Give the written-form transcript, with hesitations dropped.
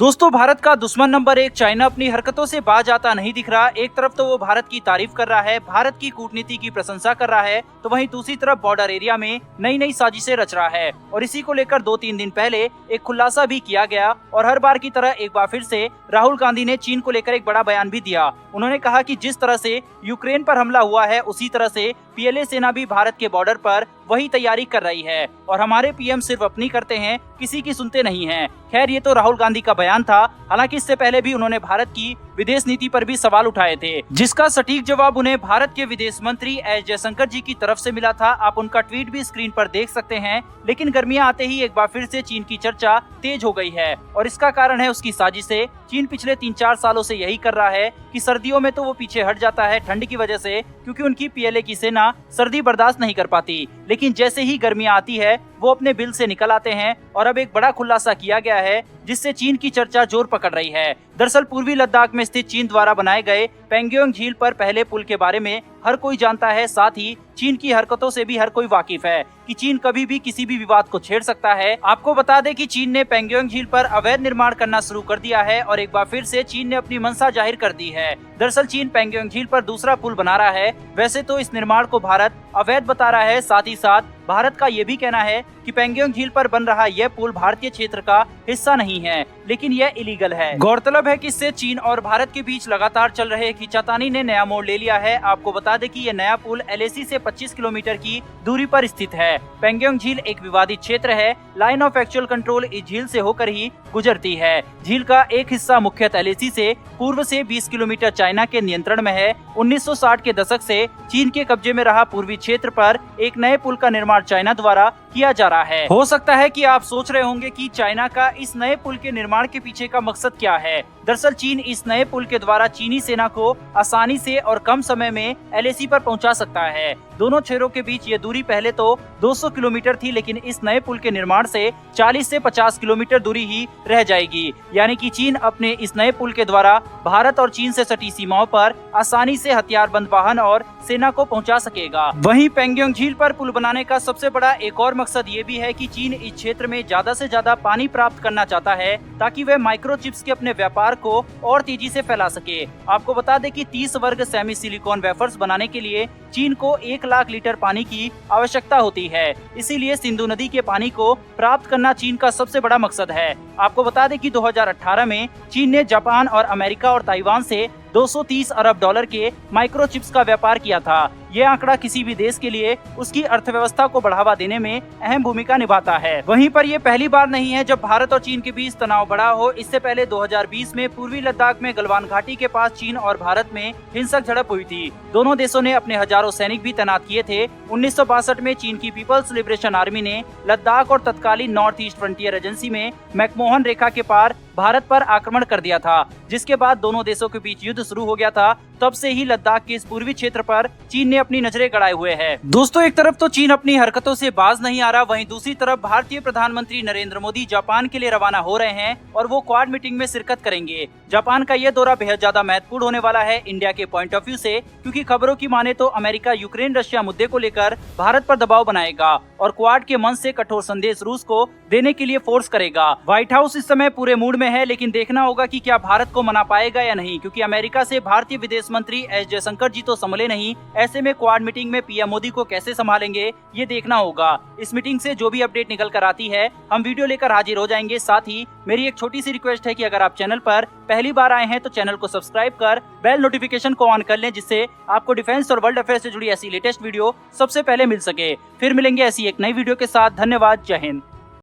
दोस्तों, भारत का दुश्मन नंबर 1 चाइना अपनी हरकतों से बाज आता नहीं दिख रहा। एक तरफ तो वो भारत की तारीफ कर रहा है, भारत की कूटनीति की प्रशंसा कर रहा है, तो वहीं दूसरी तरफ बॉर्डर एरिया में नई नई साजिशें रच रहा है। और इसी को लेकर 2-3 दिन पहले एक खुलासा भी किया गया और हर बार की तरह एक बार फिर से राहुल गांधी ने चीन को लेकर एक बड़ा बयान भी दिया। उन्होंने कहा कि जिस तरह से यूक्रेन पर हमला हुआ है, उसी तरह से पीएलए सेना भी भारत के बॉर्डर पर वही तैयारी कर रही है और हमारे पीएम सिर्फ अपनी करते हैं, किसी की सुनते नहीं हैं। खैर, ये तो राहुल गांधी का बयान था। हालांकि इससे पहले भी उन्होंने भारत की विदेश नीति पर भी सवाल उठाए थे, जिसका सटीक जवाब उन्हें भारत के विदेश मंत्री एस जयशंकर जी की तरफ से मिला था। आप उनका ट्वीट भी स्क्रीन पर देख सकते हैं। लेकिन गर्मियां आते ही एक बार फिर से चीन की चर्चा तेज हो गई है और इसका कारण है उसकी साजिशें। चीन पिछले 3-4 सालों से यही कर रहा है कि सर्दियों में तो वो पीछे हट जाता है ठंड की वजह से, क्योंकि उनकी पीएलए की सेना सर्दी बर्दाश्त नहीं कर पाती। लेकिन जैसे ही गर्मियां आती है वो अपने बिल से निकल आते हैं और अब एक बड़ा खुलासा किया गया है जिससे चीन की चर्चा जोर पकड़ रही है। दरअसल पूर्वी लद्दाख में स्थित चीन द्वारा बनाए गए पेंगोंग झील पर पहले पुल के बारे में हर कोई जानता है। साथ ही चीन की हरकतों से भी हर कोई वाकिफ है कि चीन कभी भी किसी भी विवाद को छेड़ सकता है। आपको बता दें कि चीन ने पेंगोंग झील पर अवैध निर्माण करना शुरू कर दिया है और एक बार फिर से चीन ने अपनी मंशा जाहिर कर दी है। दरअसल चीन पेंगोंग झील पर दूसरा पुल बना रहा है। वैसे तो इस निर्माण को भारत अवैध बता रहा है, साथ ही साथ भारत का ये भी कहना है कि पेंगोंग झील पर बन रहा यह पुल भारतीय क्षेत्र का हिस्सा नहीं है, लेकिन यह इलीगल है। गौरतलब है कि इससे चीन और भारत के बीच लगातार चल रहे खींचातानी ने नया मोड़ ले लिया है। आपको बता दें कि यह नया पुल एलएसी से 25 किलोमीटर की दूरी पर स्थित है। पेंगोंग झील एक विवादित क्षेत्र है। लाइन ऑफ एक्चुअल कंट्रोल इस झील से होकर ही गुजरती है। झील का एक हिस्सा मुख्यतः एलएसी से पूर्व से 20 किलोमीटर चाइना के नियंत्रण में है। 1960 के दशक से चीन के कब्जे में रहा पूर्वी क्षेत्र पर एक नए पुल का निर्माण चाइना द्वारा किया जा रहा है। हो सकता है कि आप सोच रहे होंगे कि चाइना का इस नए पुल के निर्माण के पीछे का मकसद क्या है। दरअसल चीन इस नए पुल के द्वारा चीनी सेना को आसानी से और कम समय में एलएसी पर पहुंचा सकता है। दोनों क्षेत्रों के बीच ये दूरी पहले तो 200 किलोमीटर थी, लेकिन इस नए पुल के निर्माण से 40 से 50 किलोमीटर दूरी ही रह जाएगी। यानी कि चीन अपने इस नए पुल के द्वारा भारत और चीन से सटी सीमाओं पर आसानी से हथियारबंद वाहन और सेना को पहुंचा सकेगा। वहीं पेंगोंग झील पर पुल बनाने का सबसे बड़ा एक और मकसद ये भी है कि चीन इस क्षेत्र में ज्यादा से ज्यादा पानी प्राप्त करना चाहता है, ताकि वह माइक्रोचिप्स के अपने व्यापार को और तेजी से फैला सके। आपको बता दें कि 30 वर्ग सेमी सिलिकॉन वेफर्स बनाने के लिए चीन को 1 लाख लीटर पानी की आवश्यकता होती है। इसीलिए सिंधु नदी के पानी को प्राप्त करना चीन का सबसे बड़ा मकसद है। आपको बता दें कि 2018 में चीन ने जापान और अमेरिका और ताइवान से 230 अरब डॉलर के माइक्रोचिप्स का व्यापार किया था। यह आंकड़ा किसी भी देश के लिए उसकी अर्थव्यवस्था को बढ़ावा देने में अहम भूमिका निभाता है। वहीं पर यह पहली बार नहीं है जब भारत और चीन के बीच तनाव बढ़ा हो। इससे पहले 2020 में पूर्वी लद्दाख में गलवान घाटी के पास चीन और भारत में हिंसक झड़प हुई थी। दोनों देशों ने अपने हजारों सैनिक भी तैनात किए थे। 1962 में चीन की पीपल्स लिबरेशन आर्मी ने लद्दाख और तत्कालीन नॉर्थ ईस्ट फ्रंटियर एजेंसी में मैकमोहन रेखा के पार भारत पर आक्रमण कर दिया था, जिसके बाद दोनों देशों के बीच युद्ध शुरू हो गया था। तब से ही लद्दाख के इस पूर्वी क्षेत्र पर चीन ने अपनी नजरें गड़ाए हुए है। दोस्तों, एक तरफ तो चीन अपनी हरकतों से बाज नहीं आ रहा, वहीं दूसरी तरफ भारतीय प्रधानमंत्री नरेंद्र मोदी जापान के लिए रवाना हो रहे हैं और वो क्वाड मीटिंग में शिरकत करेंगे। जापान का यह दौरा बेहद ज्यादा महत्वपूर्ण होने वाला है इंडिया के पॉइंट ऑफ व्यू से, क्योंकि खबरों की माने तो अमेरिका यूक्रेन रशिया मुद्दे को लेकर भारत पर दबाव बनाएगा और क्वाड के मंच से कठोर संदेश रूस को देने के लिए फोर्स करेगा। व्हाइट हाउस इस समय पूरे मूड में है, लेकिन देखना होगा कि क्या भारत को मना पाएगा या नहीं, क्योंकि अमेरिका से भारतीय विदेश मंत्री एस जयशंकर जी तो संभले नहीं। ऐसे में क्वाड मीटिंग में पीएम मोदी को कैसे संभालेंगे, ये देखना होगा। इस मीटिंग से जो भी अपडेट निकल कर आती है हम वीडियो लेकर हाजिर हो जाएंगे। साथ ही मेरी एक छोटी सी रिक्वेस्ट है कि अगर आप चैनल पर पहली बार आए हैं तो चैनल को सब्सक्राइब कर बेल नोटिफिकेशन को ऑन कर लें, जिससे आपको डिफेंस और वर्ल्ड अफेयर से जुड़ी ऐसी लेटेस्ट वीडियो सबसे पहले मिल सके। फिर मिलेंगे ऐसी एक नई वीडियो के साथ। धन्यवाद। जय हिंद।